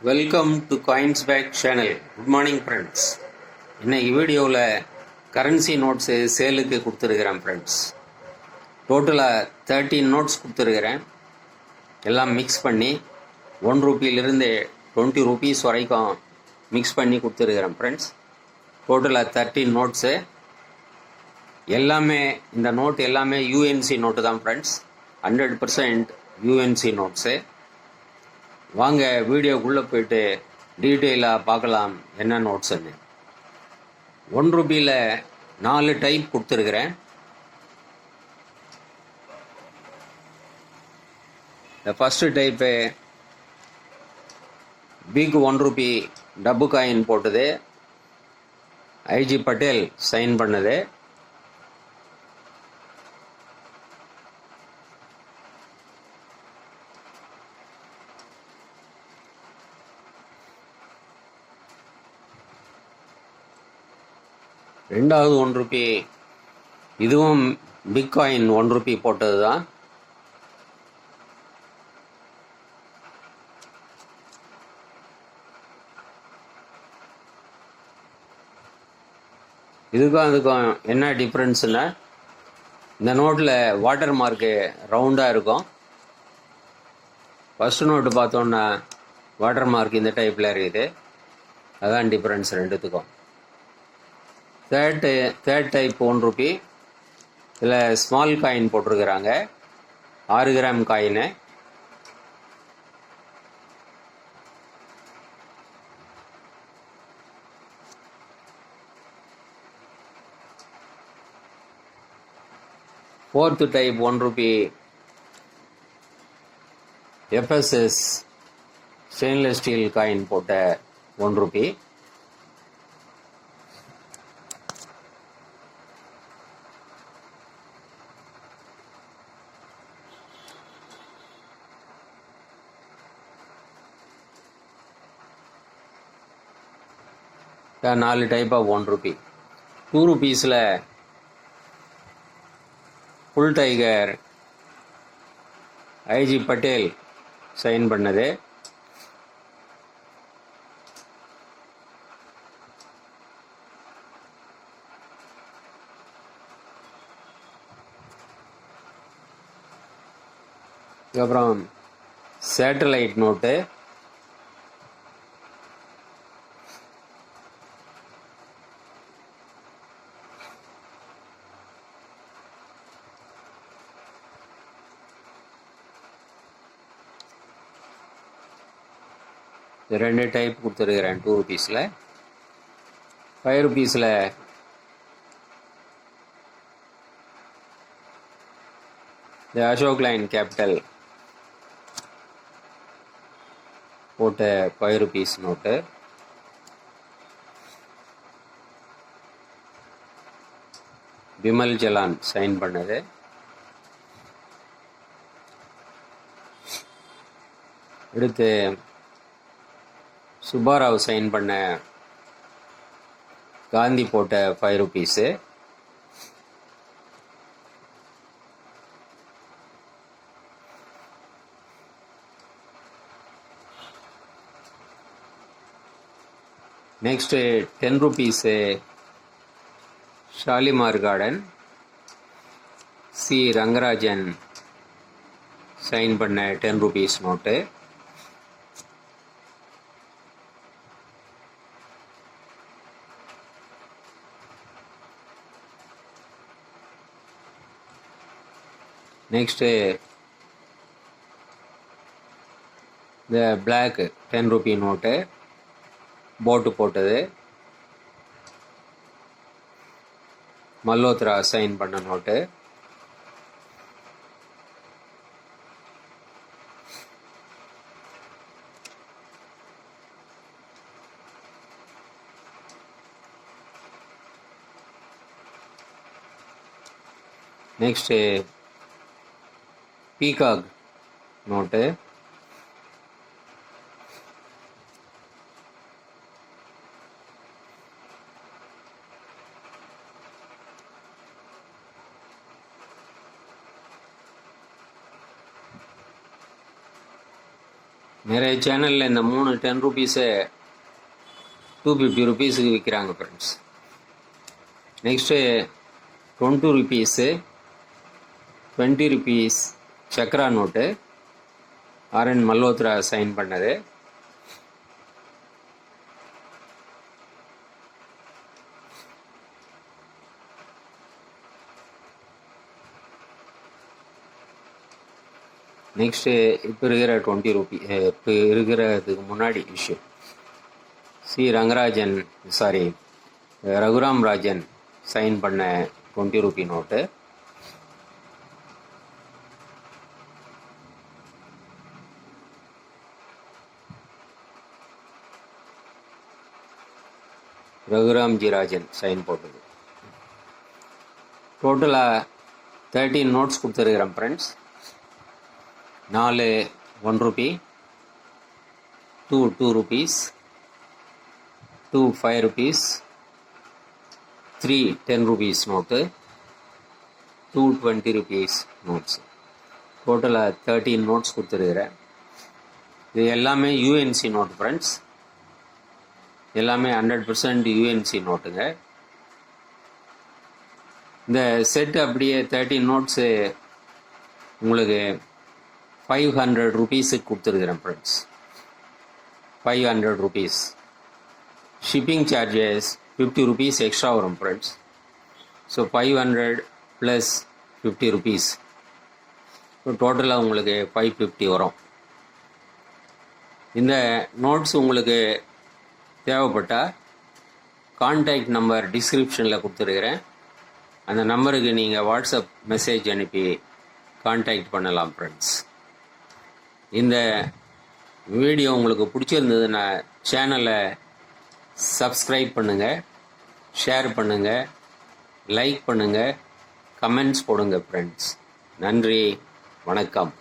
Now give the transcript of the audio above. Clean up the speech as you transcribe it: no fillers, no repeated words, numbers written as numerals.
Welcome to coins back channel. Good morning friends. இன்னைக்கு வீடியோவில் currency notes சேலுக்கு கொடுத்துருக்கிறேன் ஃப்ரெண்ட்ஸ். டோட்டலாக 13 நோட்ஸ் கொடுத்துருக்கிறேன். எல்லாம் மிக்ஸ் பண்ணி 1 ரூபீலேருந்து 20 ரூபீஸ் வரைக்கும் மிக்ஸ் பண்ணி கொடுத்துருக்கிறேன் ஃப்ரெண்ட்ஸ். டோட்டலாக 13 நோட்ஸு. எல்லாமே இந்த நோட்டு எல்லாமே யூஎன்சி நோட்டு தான் ஃப்ரெண்ட்ஸ். 100% UNC notes. வாங்க வீடியோக்குள்ளே போயிட்டு டீட்டெயிலாக பார்க்கலாம் என்ன நோட்ஸுன்னு. 1 ரூபியில் 4 டைப் கொடுத்துருக்குறேன். இந்த ஃபஸ்ட்டு டைப்பு பிக் 1 ரூபி டப்பு காயின் போட்டது, ஐஜி பட்டேல் சைன் பண்ணது. ரெண்டாவது 1 ரூபி, இதுவும் பிக் காயின் 1 ரூபி போட்டது தான். இதுக்கும் அதுக்கும் என்ன டிஃப்ரென்ஸுன்னா, இந்த நோட்டில் வாட்டர் மார்க்கு ரவுண்டாக இருக்கும். ஃபஸ்ட்டு நோட்டு பார்த்தோன்னா வாட்டர் மார்க் இந்த டைப்பில் இருக்குது. அதான் டிஃப்ரென்ஸ் ரெண்டுத்துக்கும். தேர்ட் டைப் 1 ரூபி, இதில் ஸ்மால் காயின் போட்டிருக்கிறாங்க, 6 கிராம் coin. Fourth type 1 rupee FSS stainless steel coin போட்ட 1 ரூபி. நாலு டைப் ஆஃப் 1 ரூபி. 2 ரூபீஸில் full tiger IG Patel sign பண்ணது. அதுக்கப்புறம் சேட்டலைட் நோட்டு, ரெண்டு டைப் கொடுத்துருக்கிறேன் 2 ரூபீஸில். 5 ரூபீஸில் இந்த அசோக் லைன் கேபிட்டல் போட்ட 5 rupees note. Bimal Jalan sign பண்ணது. அடுத்து சுப்பாராவ் சைன் பண்ண காந்தி போட்ட 5 rupees. Next 10 rupees Shalimar garden C Rangarajan sign பண்ண 10 ரூபீஸ் நோட்டு. நெக்ஸ்ட்டு இந்த பிளாக் 10 ரூபி நோட்டு போட்டு போட்டது, மல்ஹோத்ரா சைன் பண்ண நோட்டு. Next peacock note. நிறைய சேனலில் இந்த 3 10 ருபீஸை 250 ருபீஸுக்கு விற்கிறாங்க friends. Next 20 rupees 20 rupees chakra note RN Malhotra sign பண்ணது. நெக்ஸ்ட்டு இப்போ இருக்கிற 20 ருபீ இப்போ இருக்கிறதுக்கு முன்னாடி இஷ்யூ ரகுராம் ராஜன் சைன் பண்ண 20 rupee note. Raghuramji Rajan sign போட்டது. டோட்டலாக 13 நோட்ஸ் கொடுத்துருக்கிறேன் friends. 4 1 rupee, 2 2 rupees, 2 5 rupees, 3 10 rupees note, 2 20 rupees notes. டோட்டலாக 13 நோட்ஸ் கொடுத்துருக்கிறேன். இது எல்லாமே யூஎன்சி நோட் ஃப்ரெண்ட்ஸ். எல்லாமே 100% யூஎன்சி நோட்டுங்க. இந்த செட் அப்படியே 13 நோட்ஸு உங்களுக்கு 500 ருபீஸுக்கு கொடுத்துருக்குறேன் friends. 500 rupees. Shipping charges 50 rupees extra வரும் friends. So 500 plus 50 rupees. So டோட்டலாக உங்களுக்கு 550 வரும். இந்த நோட்ஸ் உங்களுக்கு தேவைப்பட்டால் கான்டாக்ட் நம்பர் டிஸ்கிரிப்ஷனில் கொடுத்துருக்குறேன். அந்த நம்பருக்கு நீங்கள் வாட்ஸ்அப் மெசேஜ் அனுப்பி கான்டாக்ட் பண்ணலாம் ஃப்ரெண்ட்ஸ். இந்த வீடியோ உங்களுக்கு பிடிச்சிருந்ததுன்னா சேனலை சப்ஸ்கிரைப் பண்ணுங்கள், ஷேர் பண்ணுங்கள், லைக் பண்ணுங்கள், கமெண்ட்ஸ் போடுங்க ஃப்ரெண்ட்ஸ். நன்றி, வணக்கம்.